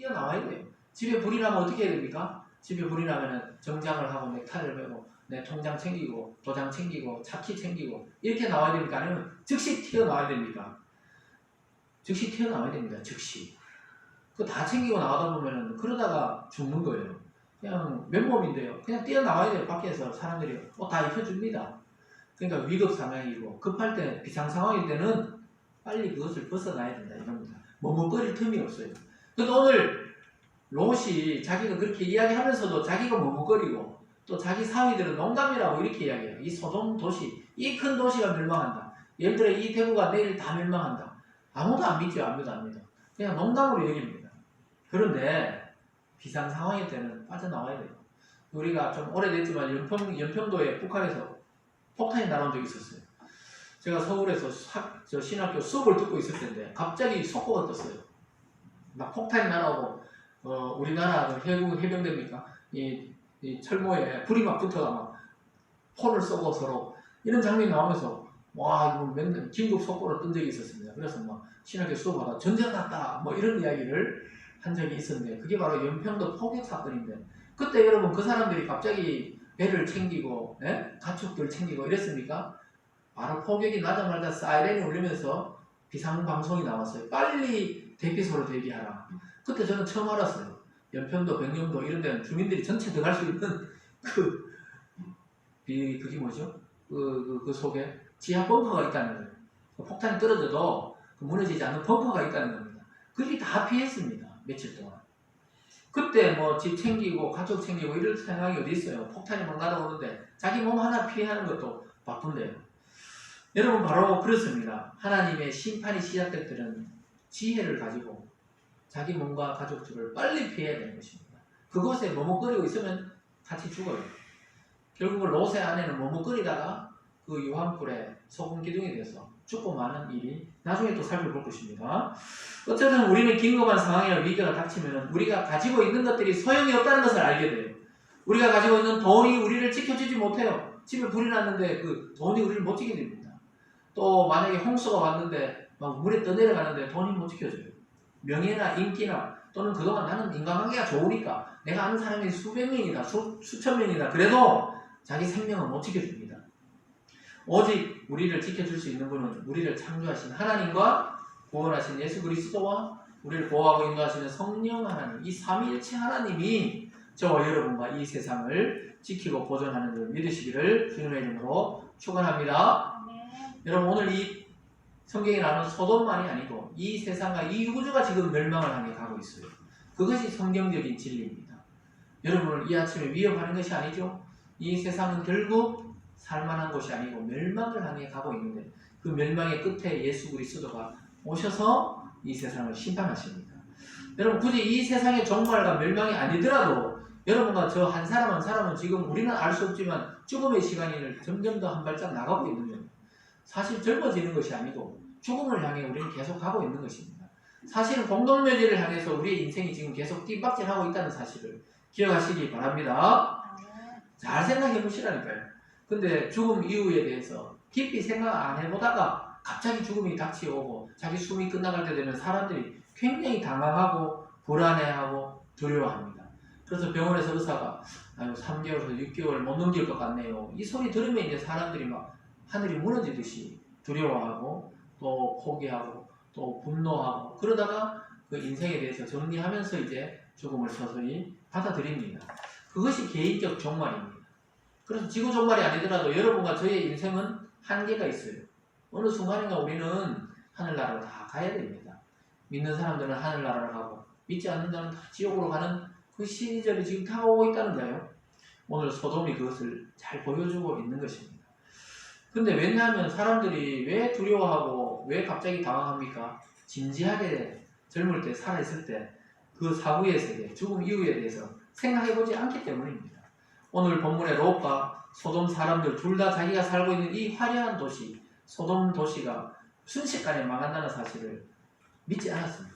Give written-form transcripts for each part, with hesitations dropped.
뛰어나와야 돼요. 집에 불이 나면 어떻게 해야 됩니까? 집에 불이 나면은 정장을 하고 넥타이를 메고 내 통장 챙기고 도장 챙기고 차키 챙기고 이렇게 나와야 됩니까? 아니면 즉시 튀어나와야 됩니까? 즉시 튀어나와야 됩니다. 즉시. 그거 다 챙기고 나가다 보면은 그러다가 죽는 거예요. 그냥 맨몸인데요. 그냥 뛰어나와야 돼요. 밖에서 사람들이 다 입혀줍니다. 그러니까 위급 상황이고 급할 때 비상 상황일 때는 빨리 그것을 벗어나야 된다 이겁니다. 머뭇거릴 틈이 없어요. 근데 오늘 롯이 자기가 그렇게 이야기하면서도 자기가 머뭇거리고 또 자기 사위들은 농담이라고 이렇게 이야기해요. 이 소돔 도시, 이 큰 도시가 멸망한다. 예를 들어 이 대구가 내일 다 멸망한다. 아무도 안 믿죠. 아무도 안 믿어. 그냥 농담으로 얘기합니다. 그런데 비상 상황일 때는 빠져나와야 돼요. 우리가 좀 오래됐지만 연평도에 북한에서 폭탄이 날아온 적이 있었어요. 제가 서울에서 신학교 수업을 듣고 있을 텐데 갑자기 속보가 떴어요. 막 폭탄이 날아오고 우리나라 해병대입니까? 이 철모에 불이 막 붙어가 막 포를 쏘고 서로 이런 장면이 나오면서 와 이거 맨날 긴급 속보를 뜬 적이 있었습니다. 그래서 막 신학교 수업하다 전쟁 났다 뭐 이런 이야기를 한 적이 있었는데 그게 바로 연평도 포격 사건인데 그때 여러분 그 사람들이 갑자기 배를 챙기고 가축들 챙기고 이랬습니까? 바로 포격이 나자마자 사이렌이 울리면서 비상방송이 나왔어요. 빨리 대피소로 대기하라. 그때 저는 처음 알았어요. 연평도, 백령도 이런 데는 주민들이 전체 들어갈 수 있는 그게 뭐죠? 그 속에 지하 벙커가 있다는 거예요. 폭탄이 떨어져도 무너지지 않는 벙커가 있다는 겁니다. 그게 다 피했습니다. 며칠 동안. 그때 뭐 집 챙기고 가족 챙기고 이럴 생각이 어디 있어요. 폭탄이 막 날아오는데 자기 몸 하나 피하는 것도 바쁜데요. 여러분 바로 그렇습니다. 하나님의 심판이 시작될 때는 지혜를 가지고 자기 몸과 가족들을 빨리 피해야 되는 것입니다. 그곳에 머뭇거리고 있으면 같이 죽어요. 결국은 롯의 아내는 머뭇거리다가 그 유황불에 소금 기둥이 돼서 죽고 마는 일이 나중에 또 살펴볼 것입니다. 어쨌든 우리는 긴급한 상황이나 위기가 닥치면 우리가 가지고 있는 것들이 소용이 없다는 것을 알게 돼요. 우리가 가지고 있는 돈이 우리를 지켜주지 못해요. 집에 불이 났는데 그 돈이 우리를 못 지켜줍니다. 또 만약에 홍수가 왔는데 막 물에 떠내려가는데 돈이 못 지켜줘요. 명예나 인기나 또는 그동안 나는 인간관계가 좋으니까 내가 아는 사람이 수백 명이다 수천 명이다 그래도 자기 생명은 못 지켜줍니다. 오직 우리를 지켜줄 수 있는 분은 우리를 창조하신 하나님과 구원하신 예수 그리스도와 우리를 보호하고 인도하시는 성령 하나님, 이 삼위일체 하나님이 저와 여러분과 이 세상을 지키고 보존하는 줄 믿으시기를 주님의 이름으로 축원합니다. 여러분 오늘 이 성경에 나오는 소돔만이 아니고 이 세상과 이 우주가 지금 멸망을 향해 가고 있어요. 그것이 성경적인 진리입니다. 여러분을 이 아침에 위협하는 것이 아니죠. 이 세상은 결국 살만한 곳이 아니고 멸망을 향해 가고 있는데 그 멸망의 끝에 예수 그리스도가 오셔서 이 세상을 심판하십니다. 여러분 굳이 이 세상의 종말과 멸망이 아니더라도 여러분과 저 한 사람 한 사람은 지금 우리는 알 수 없지만 죽음의 시간이 점점 더 한 발짝 나가고 있는 거예요. 사실 젊어지는 것이 아니고 죽음을 향해 우리는 계속 가고 있는 것입니다. 사실은 공동묘지를 향해서 우리의 인생이 지금 계속 뒷박질하고 있다는 사실을 기억하시기 바랍니다. 잘 생각해 보시라니까요. 근데 죽음 이후에 대해서 깊이 생각 안 해보다가 갑자기 죽음이 닥치오고 자기 숨이 끝나갈 때 되면 사람들이 굉장히 당황하고 불안해하고 두려워합니다. 그래서 병원에서 의사가 3개월에서 6개월 못 넘길 것 같네요. 이 소리 들으면 이제 사람들이 막 하늘이 무너지듯이 두려워하고 또 포기하고 또 분노하고 그러다가 그 인생에 대해서 정리하면서 이제 죽음을 서서히 받아들입니다. 그것이 개인적 종말입니다. 그래서 지구 종말이 아니더라도 여러분과 저의 인생은 한계가 있어요. 어느 순간인가 우리는 하늘나라로 다 가야 됩니다. 믿는 사람들은 하늘나라로 가고 믿지 않는 자는 다 지옥으로 가는 그 시절이 지금 다가오고 있다는 거예요. 오늘 소돔이 그것을 잘 보여주고 있는 것입니다. 근데 왜냐하면 사람들이 왜 두려워하고 왜 갑자기 당황합니까? 진지하게 젊을 때 살아있을 때 그 사후의 세계, 죽음 이후에 대해서 생각해보지 않기 때문입니다. 오늘 본문의 롯과 소돔 사람들 둘 다 자기가 살고 있는 이 화려한 도시, 소돔 도시가 순식간에 망한다는 사실을 믿지 않았습니다.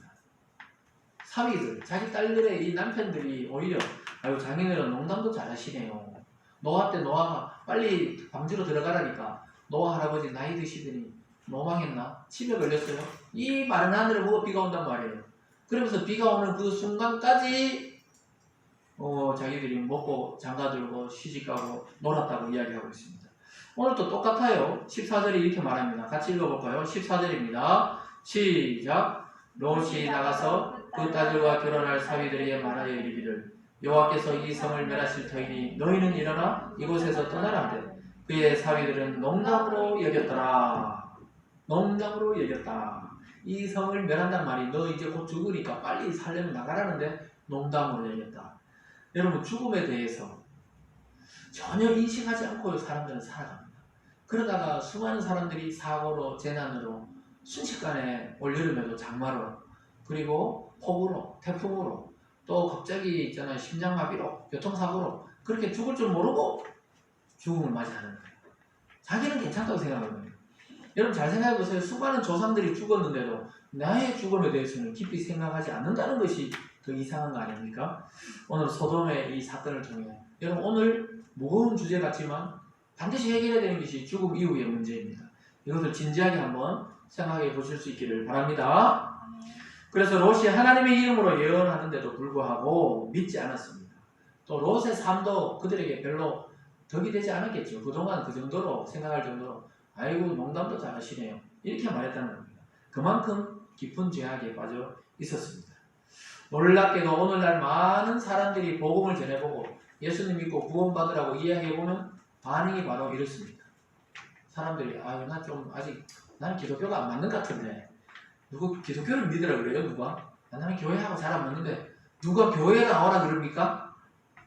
사위들, 자기 딸들의 이 남편들이 오히려 자기네는 농담도 잘하시네요. 노아 때 노아가 빨리 방주로 들어가라니까 노아 할아버지 나이 드시더니 노망했나? 치매 걸렸어요? 이 마른 하늘을 보고 비가 온단 말이에요. 그러면서 비가 오는 그 순간까지 자기들이 먹고 장가들고 시집가고 놀았다고 이야기하고 있습니다. 오늘도 똑같아요. 14절이 이렇게 말합니다. 같이 읽어볼까요? 14절입니다. 시작. 롯이 나가서 그 딸들과 결혼할 사위들에게 말하여 이르기를 여호와께서 이 성을 멸하실 터이니 너희는 일어나 이곳에서 떠나라 하되 그의 사위들은 농담으로 여겼더라. 농담으로 여겼다. 이 성을 멸한단 말이 너 이제 곧 죽으니까 빨리 살려면 나가라는데 농담으로 여겼다. 여러분 죽음에 대해서 전혀 인식하지 않고 사람들은 살아갑니다. 그러다가 수많은 사람들이 사고로 재난으로 순식간에 올여름에도 장마로 그리고 폭우로 태풍으로 또 갑자기 있잖아요 심장마비로 교통사고로 그렇게 죽을 줄 모르고 죽음을 맞이하는 거예요. 자기는 괜찮다고 생각하는 거예요. 여러분 잘 생각해보세요. 수많은 조상들이 죽었는데도 나의 죽음에 대해서는 깊이 생각하지 않는다는 것이 더 이상한 거 아닙니까? 오늘 소돔의 이 사건을 통해 여러분 오늘 무거운 주제 같지만 반드시 해결해야 되는 것이 죽음 이후의 문제입니다. 이것을 진지하게 한번 생각해 보실 수 있기를 바랍니다. 그래서 롯이 하나님의 이름으로 예언하는데도 불구하고 믿지 않았습니다. 또 롯의 삶도 그들에게 별로 덕이 되지 않았겠죠. 그동안 그 정도로 생각할 정도로 아이고 농담도 잘하시네요. 이렇게 말했다는 겁니다. 그만큼 깊은 죄악에 빠져 있었습니다. 놀랍게도 오늘날 많은 사람들이 복음을 전해보고 예수님 믿고 구원받으라고 이야기해보면 반응이 바로 이렇습니다. 사람들이 아유 나 좀 아직 나는 기독교가 안 맞는 것 같은데 누구 기독교를 믿으라 그래요? 누가? 나는 교회하고 잘 안 맞는데 누가 교회에 나오라 그럽니까?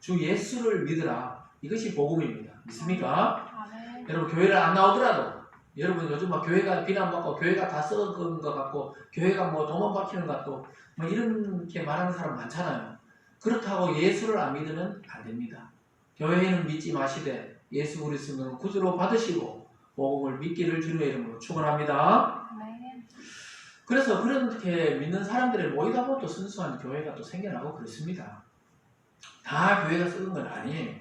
주 예수를 믿으라. 이것이 복음입니다. 믿습니까? 네. 여러분 교회를 안 나오더라도 여러분 요즘 막 교회가 비난받고 교회가 다 썩은 것 같고 교회가 뭐 도만 박히는 것 같고 뭐 이렇게 말하는 사람 많잖아요. 그렇다고 예수를 안 믿으면 안 됩니다. 교회는 믿지 마시되 예수 그리스도는 구주로 받으시고 복음을 믿기를 주님의 이름으로 축원합니다. 네. 그래서 그렇게 믿는 사람들의 모이다 보면 또 순수한 교회가 또 생겨나고 그렇습니다. 다 교회가 썩은 건 아니에요.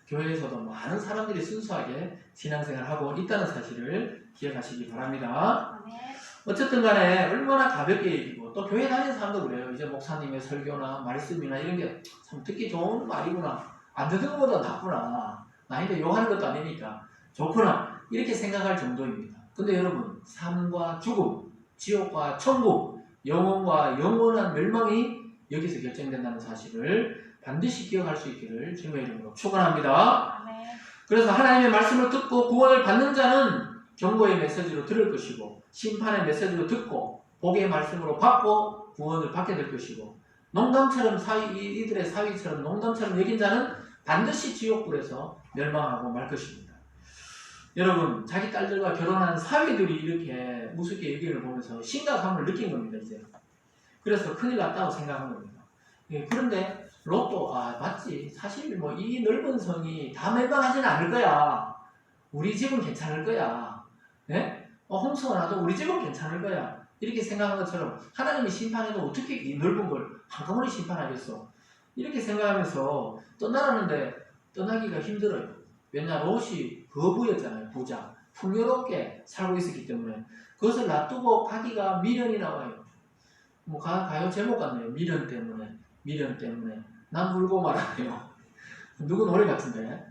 교회에서도 많은 사람들이 순수하게 신앙생활을 하고 있다는 사실을 기억하시기 바랍니다. 네. 어쨌든 간에 얼마나 가볍게 얘기고 또 교회 다니는 사람도 그래요. 이제 목사님의 설교나 말씀이나 이런 게 참 듣기 좋은 말이구나. 안 듣는 것보다 낫구나. 나한테 욕하는 것도 아니니까 좋구나. 이렇게 생각할 정도입니다. 근데 여러분 삶과 죽음, 지옥과 천국, 영혼과 영원한 멸망이 여기서 결정된다는 사실을 반드시 기억할 수 있기를 주님의 이름으로 축원합니다. 네. 그래서 하나님의 말씀을 듣고 구원을 받는 자는 경고의 메시지로 들을 것이고 심판의 메시지로 듣고 복의 말씀으로 받고 구원을 받게 될 것이고 농담처럼 이들의 사위처럼 농담처럼 여긴 자는 반드시 지옥불에서 멸망하고 말 것입니다. 여러분 자기 딸들과 결혼한 사위들이 이렇게 무섭게 여기를 보면서 심각함을 느낀 겁니다. 이제 그래서 큰일 났다고 생각한 겁니다. 그런데 롯도 맞지 사실 뭐 이 넓은 성이 다 멸망하지는 않을 거야. 우리 집은 괜찮을 거야. 네? 홍수가 나도 우리 집은 괜찮을 거야. 이렇게 생각한 것처럼 하나님이 심판해도 어떻게 이 넓은 걸 한꺼번에 심판하겠어. 이렇게 생각하면서 떠나라는데 떠나기가 힘들어요. 왜냐 롯이 거부였잖아요. 부자. 풍요롭게 살고 있었기 때문에 그것을 놔두고 가기가 미련이 나와요. 뭐 가요 제목 같네요. 미련 때문에 난 울고 말아요. 누구 노래 같은데.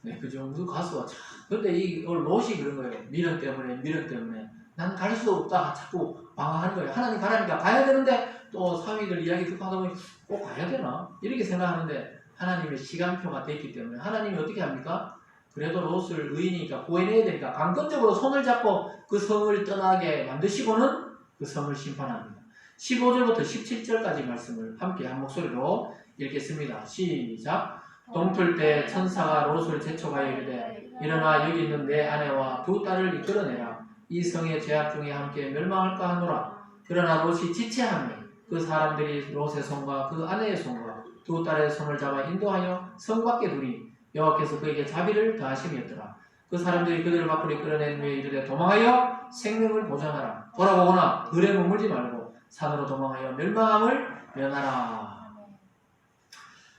네, 그죠. 무슨 가수가 참. 근데 이 롯이 그런 거예요. 미련 때문에 난 갈 수 없다. 자꾸 방황하는 거예요. 하나님 가라니까 가야 되는데 또 사위들 이야기 듣고 하다 보니 꼭 가야 되나? 이렇게 생각하는데 하나님의 시간표가 됐기 때문에 하나님이 어떻게 합니까? 그래도 롯을 의인이니까 구해내야 되니까 강권적으로 손을 잡고 그 성을 떠나게 만드시고는 그 성을 심판합니다. 15절부터 17절까지 말씀을 함께 한 목소리로 읽겠습니다. 시작. 동틀 때 천사가 롯을 재촉하여 이르되 일어나 여기 있는 내 아내와 두 딸을 이끌어내라. 이 성의 죄악 중에 함께 멸망할까 하노라. 그러나 롯이 지체하며 그 사람들이 롯의 손과 그 아내의 손과 두 딸의 손을 잡아 인도하여 성 밖에 두니 여호와께서 그에게 자비를 더하심이었더라. 그 사람들이 그들을 밖으로 이끌어낸 후에 이르되 도망하여 생명을 보존하라. 돌아보거나 들에 머물지 말고 산으로 도망하여 멸망함을 면하라.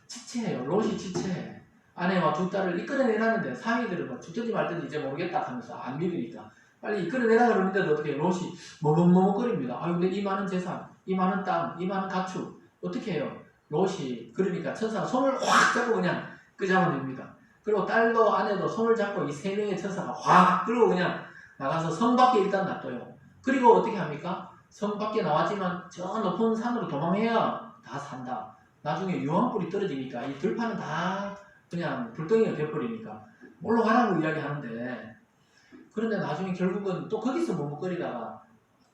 지체해요. 롯이 지체해. 아내와 두 딸을 이끌어내라는데 사위들은 뭐 죽든지 말든지 이제 모르겠다 하면서 안 믿으니까 빨리 이끌어내라 그러는데도 어떻게 롯이 머뭇머뭇거립니다. 아유 근데 이 많은 재산 이 많은 땅, 이 많은 가축 어떻게 해요? 롯이 그러니까 천사가 손을 확 잡고 그냥 끄잡아냅니다. 그리고 딸도 아내도 손을 잡고 이 세 명의 천사가 확 끌고 그냥 나가서 성 밖에 일단 놔둬요. 그리고 어떻게 합니까? 성 밖에 나왔지만 저 높은 산으로 도망해야 다 산다. 나중에 유황불이 떨어지니까 이 들판은 다 그냥 불덩이가 돼버리니까 올라가라고 이야기하는데, 그런데 나중에 결국은 또 거기서 머뭇거리다가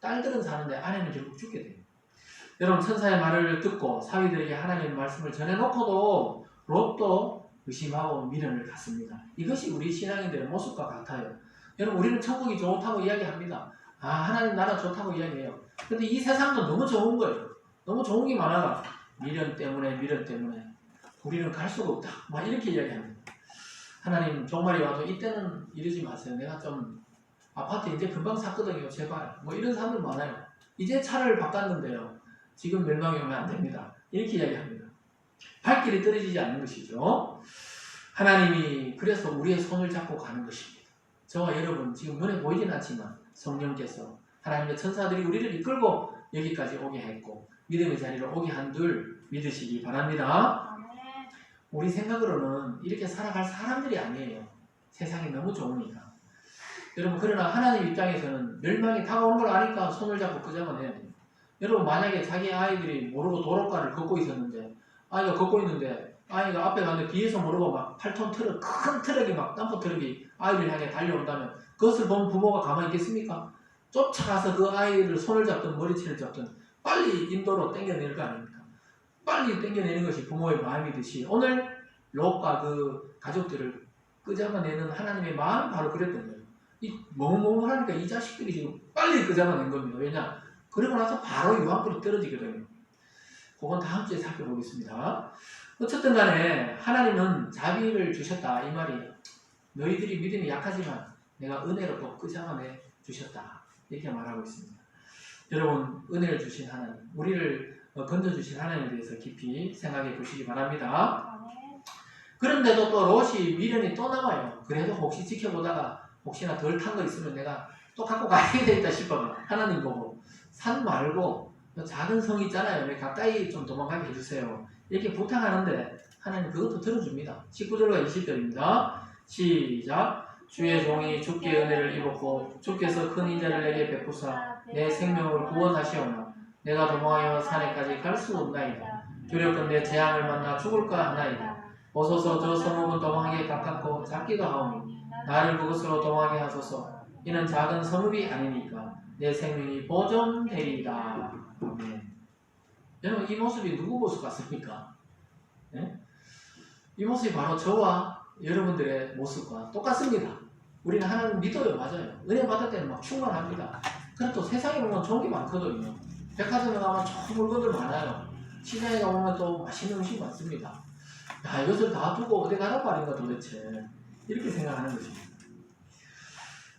딸들은 사는데 아내는 결국 죽게 돼요. 여러분, 천사의 말을 듣고 사위들에게 하나님의 말씀을 전해놓고도 롯도 의심하고 미련을 갖습니다. 이것이 우리 신앙인들의 모습과 같아요. 여러분, 우리는 천국이 좋다고 이야기합니다. 하나님 나라 좋다고 이야기해요. 근데 이 세상도 너무 좋은 거예요. 너무 좋은 게 많아가 미련 때문에 우리는 갈 수가 없다, 막 이렇게 이야기합니다. 하나님 종말이 와도 이때는 이러지 마세요. 내가 좀 아파트 이제 금방 샀거든요, 제발. 뭐 이런 사람들 많아요. 이제 차를 바꿨는데요, 지금 멸망이 오면 안 됩니다, 이렇게 이야기합니다. 발길이 떨어지지 않는 것이죠. 하나님이 그래서 우리의 손을 잡고 가는 것입니다. 저와 여러분 지금 눈에 보이진 않지만 성령께서, 하나님의 천사들이 우리를 이끌고 여기까지 오게 했고 믿음의 자리로 오게 한 줄 믿으시기 바랍니다. 우리 생각으로는 이렇게 살아갈 사람들이 아니에요. 세상이 너무 좋으니까. 여러분, 그러나 하나님 입장에서는 멸망이 다가오는 걸 아니까 손을 잡고 끄잡아내야 돼요. 여러분, 만약에 자기 아이들이 모르고 도로가를 걷고 있었는데, 아이가 걷고 있는데 아이가 앞에 갔는데 뒤에서 모르고 막 8톤 트럭, 큰 트럭이 막 덤프 트럭이 아이를 향해 달려온다면 그것을 본 부모가 가만히 있겠습니까? 쫓아가서 그 아이를 손을 잡든 머리채를 잡든 빨리 인도로 땡겨낼 거 아닙니까? 빨리 땡겨내는 것이 부모의 마음이듯이 오늘 롯과 그 가족들을 끄잡아내는 하나님의 마음이 바로 그랬던 거예요. 이 멍멍하니까 이 자식들이 지금 빨리 끄잡아낸 겁니다. 왜냐? 그러고 나서 바로 유황불이 떨어지거든요. 그건 다음 주에 살펴보겠습니다. 어쨌든 간에 하나님은 자비를 주셨다, 이 말이에요. 너희들이 믿음이 약하지만 내가 은혜로 또 끄잡아내 주셨다, 이렇게 말하고 있습니다. 여러분, 은혜를 주신 하나님, 우리를 건져주신 하나님에 대해서 깊이 생각해 보시기 바랍니다. 그런데도 또 롯이 미련이 또 남아요. 그래도 혹시 지켜보다가 혹시나 덜 탄 거 있으면 내가 또 갖고 가야 되겠다 싶어요. 하나님 보고 산 말고 작은 성 있잖아요, 왜 가까이 좀 도망가게 해주세요, 이렇게 부탁하는데 하나님 그것도 들어줍니다. 19절과 20절입니다. 시작. 주의 종이 주께 은혜를 입었고 주께서 큰 인자를 내게 베푸사 내 생명을 구원하시오나 내가 도망하여 산에까지 갈 수 없나이다. 두렵건대 재앙을 만나 죽을까 하나이다. 오소서 저 성읍은 도망하기에 가깝고 작기도 하오니 나를 그곳으로 도망하게 하소서. 이는 작은 성읍이 아니니까 내 생명이 보존되리이다. 아멘. 여러분, 이 모습이 누구 모습 같습니까? 네? 이 모습이 바로 저와 여러분들의 모습과 똑같습니다. 우리는 하나님 믿어요. 맞아요. 은혜 받을 때는 막 충만합니다. 그런데 또 세상에 보면 좋은 게 많거든요. 백화점에 가면 좋은 물건들 많아요. 시장에 가보면 또 맛있는 음식 많습니다. 야, 이것을 다 두고 어디 가라고 아닌가 도대체, 이렇게 생각하는 것입니다.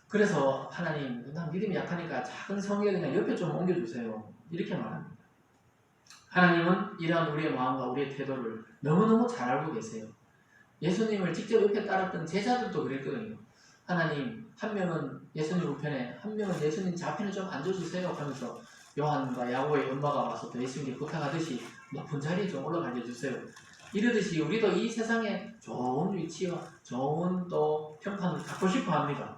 그래서 하나님, 난 믿음이 약하니까 작은 성에 그냥 옆에 좀 옮겨주세요, 이렇게 말합니다. 하나님은 이러한 우리의 마음과 우리의 태도를 너무너무 잘 알고 계세요. 예수님을 직접 옆에 따랐던 제자들도 그랬거든요. 하나님, 한 명은 예수님 우편에, 한 명은 예수님 좌편에 좀 앉아주세요 하면서 요한과 야고보의 엄마가 와서 또 예수님께 부탁하듯이 높은 자리에 좀 올라가게 해주세요. 이러듯이 우리도 이 세상에 좋은 위치와 좋은 또 평판을 갖고 싶어 합니다.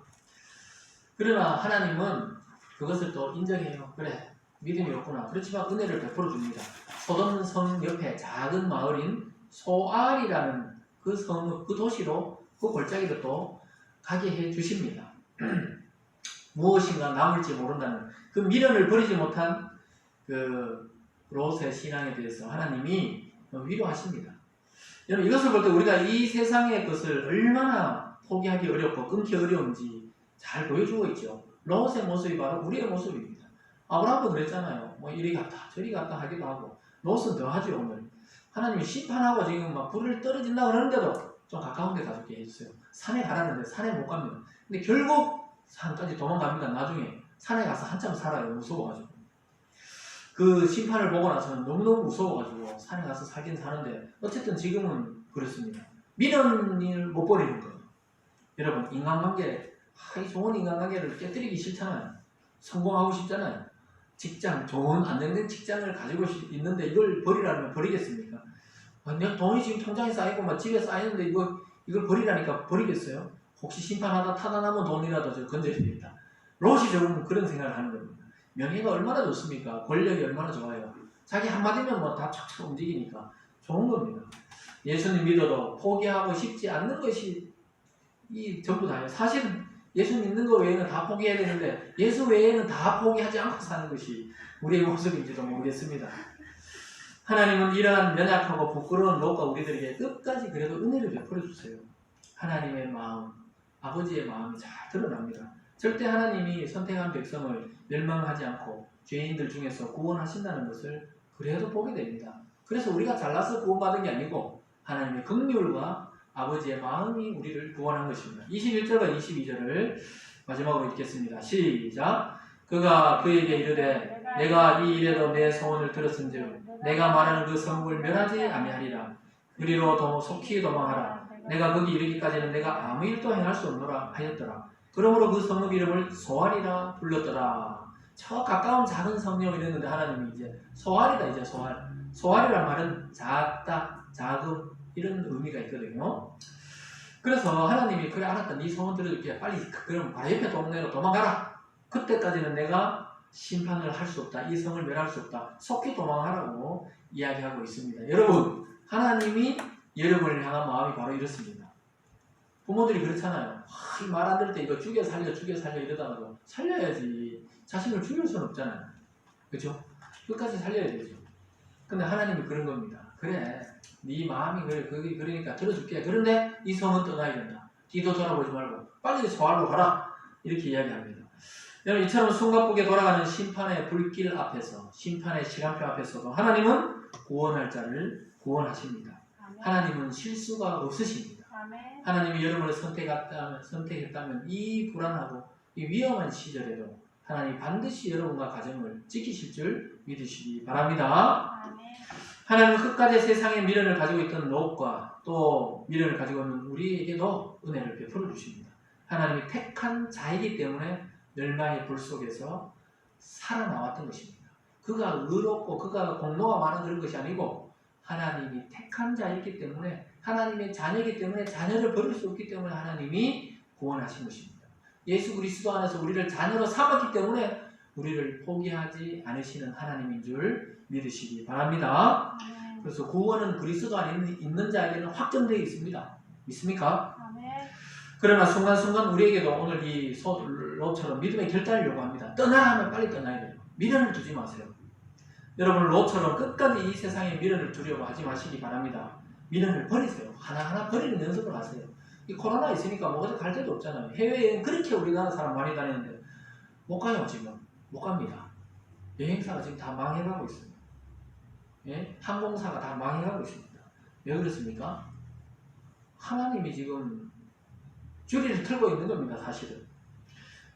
그러나 하나님은 그것을 또 인정해요. 그래, 믿음이 없구나. 그렇지만 은혜를 베풀어 줍니다. 소돔 성 옆에 작은 마을인 소알이라는 그 성, 그 도시로 그 골짜기로 또 가게 해 주십니다. 무엇인가 남을지 모른다는 그 미련을 버리지 못한 그 롯의 신앙에 대해서 하나님이 위로하십니다. 여러분, 이것을 볼 때 우리가 이 세상의 것을 얼마나 포기하기 어렵고 끊기 어려운지 잘 보여주고 있죠. 롯의 모습이 바로 우리의 모습입니다. 아브라함도 그랬잖아요. 뭐 이리 갔다 저리 갔다 하기도 하고, 롯은 더 하죠. 오늘 하나님이 심판하고 지금 막 불을 떨어진다 그러는데도 좀 가까운 데 가게 해주세요. 산에 가라는데 산에 못 갑니다. 근데 결국 산까지 도망갑니다. 나중에 산에 가서 한참 살아요. 무서워가지고. 그 심판을 보고 나서는 너무너무 무서워가지고 산에 가서 살긴 사는데, 어쨌든 지금은 그렇습니다. 미련을 못 버리는 거예요. 여러분, 인간관계, 이 좋은 인간관계를 깨뜨리기 싫잖아요. 성공하고 싶잖아요. 직장, 좋은 안정된 직장을 가지고 있는데 이걸 버리라면 버리겠습니까? 내가 돈이 지금 통장에 쌓이고 막 집에 쌓이는데 이걸 버리라니까 버리겠어요? 혹시 심판하다 타다 남은 돈이라도 저 건져줍니다. 롯이 조금 그런 생각을 하는 겁니다. 명예가 얼마나 좋습니까? 권력이 얼마나 좋아요. 자기 한마디면 뭐 다 척척 움직이니까 좋은 겁니다. 예수님 믿어도 포기하고 싶지 않는 것이 이 전부 다예요. 사실은 예수 믿는 거 외에는 다 포기해야 되는데 예수 외에는 다 포기하지 않고 사는 것이 우리의 모습인지도 모르겠습니다. 하나님은 이러한 연약하고 부끄러운 롯과 우리들에게 끝까지 그래도 은혜를 베풀어 주세요. 하나님의 마음, 아버지의 마음이 잘 드러납니다. 절대 하나님이 선택한 백성을 멸망하지 않고 죄인들 중에서 구원하신다는 것을 그래도 보게 됩니다. 그래서 우리가 잘나서 구원받은 게 아니고 하나님의 긍휼과 아버지의 마음이 우리를 구원한 것입니다. 21절과 22절을 마지막으로 읽겠습니다. 시작. 그가 그에게 이르되 내가 이 일에도 내 소원을 들었은즉 내가 말하는 그 성읍을 멸하지 아니하리라. 그리로 속히 도망하라. 내가 거기 이르기까지는 내가 아무 일도 행할 수 없노라 하였더라. 그러므로 그 성읍 이름을 소알이라 불렀더라. 저 가까운 작은 성령 이랬는데 하나님이 이제 소알이다. 이제 소알. 소알이란 말은 작다, 작음 이런 의미가 있거든요. 그래서 하나님이 그래 알았다. 네 소원 들어줄게. 빨리 그럼 바로 옆에 동네로 도망가라. 그때까지는 내가 심판을 할 수 없다. 이 성을 멸할 수 없다. 속히 도망하라고 이야기하고 있습니다. 여러분, 하나님이 여러분을 향한 마음이 바로 이렇습니다. 부모들이 그렇잖아요. 이 말 안 들을 때 이거 죽여 살려 이러다가도 살려야지. 자식을 죽일 수는 없잖아요. 그렇죠? 끝까지 살려야 되죠. 근데 하나님이 그런 겁니다. 그래, 네 마음이 그래, 그러니까 들어줄게. 그런데 이 성은 떠나야 된다. 뒤도 돌아보지 말고 빨리 소알로 가라. 이렇게 이야기합니다. 여러분, 이처럼 숨가쁘게 돌아가는 심판의 불길 앞에서, 심판의 시간표 앞에서도 하나님은 구원할 자를 구원하십니다. 하나님은 실수가 없으십니다. 하나님이 여러분을 선택했다면 이 불안하고 이 위험한 시절에도 하나님 반드시 여러분과 가정을 지키실 줄 믿으시기 바랍니다. 하나님은 끝까지 세상에 미련을 가지고 있던 롯과 또 미련을 가지고 있는 우리에게도 은혜를 베풀어 주십니다. 하나님이 택한 자이기 때문에 멸망의 불 속에서 살아나왔던 것입니다. 그가 의롭고 그가 공로가 많은 그런 것이 아니고 하나님이 택한 자이기 때문에 하나님의 자녀이기 때문에 자녀를 버릴 수 없기 때문에 하나님이 구원하신 것입니다. 예수 그리스도 안에서 우리를 자녀로 삼았기 때문에 우리를 포기하지 않으시는 하나님인 줄 믿으시기 바랍니다. 그래서 구원은 그리스도 안에 있는 자에게는 확정되어 있습니다. 믿습니까? 그러나 순간순간 우리에게도 오늘 이 롯처럼 믿음의 결단을 요구합니다. 떠나야 하면 빨리 떠나야 돼요. 미련을 두지 마세요. 여러분 롯처럼 끝까지 이 세상에 미련을 두려고 하지 마시기 바랍니다. 미련을 버리세요. 하나하나 버리는 연습을 하세요. 이 코로나 있으니까 뭐 어디 갈 데도 없잖아요. 해외여행 그렇게 우리나라 사람 많이 다니는데 못 가요. 지금 못 갑니다. 여행사가 지금 다 망해가고 있습니다. 예? 항공사가 다 망해가고 있습니다. 왜 그렇습니까? 하나님이 지금 주리를 틀고 있는 겁니다. 사실은.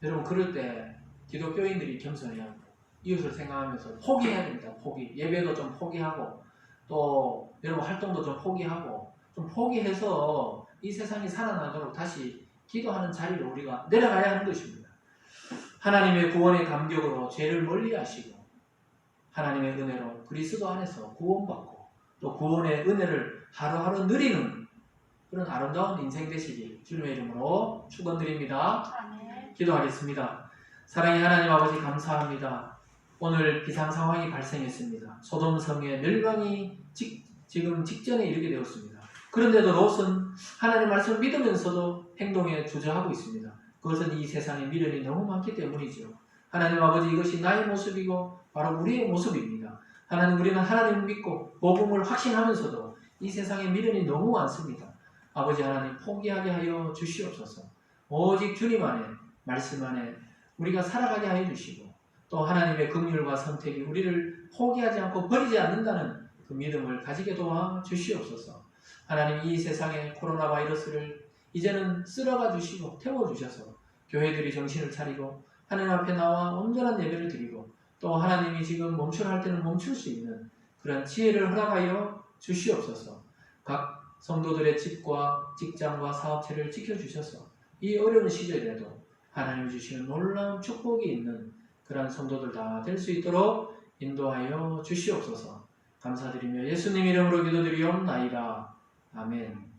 여러분 그럴 때 기독교인들이 겸손해야 합니다. 이웃을 생각하면서 포기해야 됩니다. 포기. 예배도 좀 포기하고 또 여러분 활동도 좀 포기하고 좀 포기해서 이 세상이 살아나도록 다시 기도하는 자리로 우리가 내려가야 하는 것입니다. 하나님의 구원의 감격으로 죄를 멀리하시고 하나님의 은혜로 그리스도 안에서 구원받고 또 구원의 은혜를 하루하루 누리는 그런 아름다운 인생 되시길 주님의 이름으로 축원드립니다. 기도하겠습니다. 사랑의 하나님 아버지 감사합니다. 오늘 비상 상황이 발생했습니다. 소돔성의 멸망이 지금 직전에 이르게 되었습니다. 그런데도 롯은 하나님 말씀을 믿으면서도 행동에 주저하고 있습니다. 그것은 이 세상에 미련이 너무 많기 때문이죠. 하나님 아버지 이것이 나의 모습이고 바로 우리의 모습입니다. 하나님 우리는 하나님을 믿고 복음을 확신하면서도 이 세상에 미련이 너무 많습니다. 아버지 하나님 포기하게 하여 주시옵소서. 오직 주님 안에 말씀 안에 우리가 살아가게 하여 주시고 또 하나님의 긍휼과 선택이 우리를 포기하지 않고 버리지 않는다는 그 믿음을 가지게 도와 주시옵소서. 하나님 이 세상의 코로나 바이러스를 이제는 쓸어가 주시고 태워주셔서 교회들이 정신을 차리고 하나님 앞에 나와 온전한 예배를 드리고 또 하나님이 지금 멈추라 할 때는 멈출 수 있는 그런 지혜를 허락하여 주시옵소서. 각 성도들의 집과 직장과 사업체를 지켜주셔서 이 어려운 시절에도 하나님 주시는 놀라운 축복이 있는 그러한 성도들 다 될 수 있도록 인도하여 주시옵소서. 감사드리며 예수님 이름으로 기도드리옵나이다. 아멘.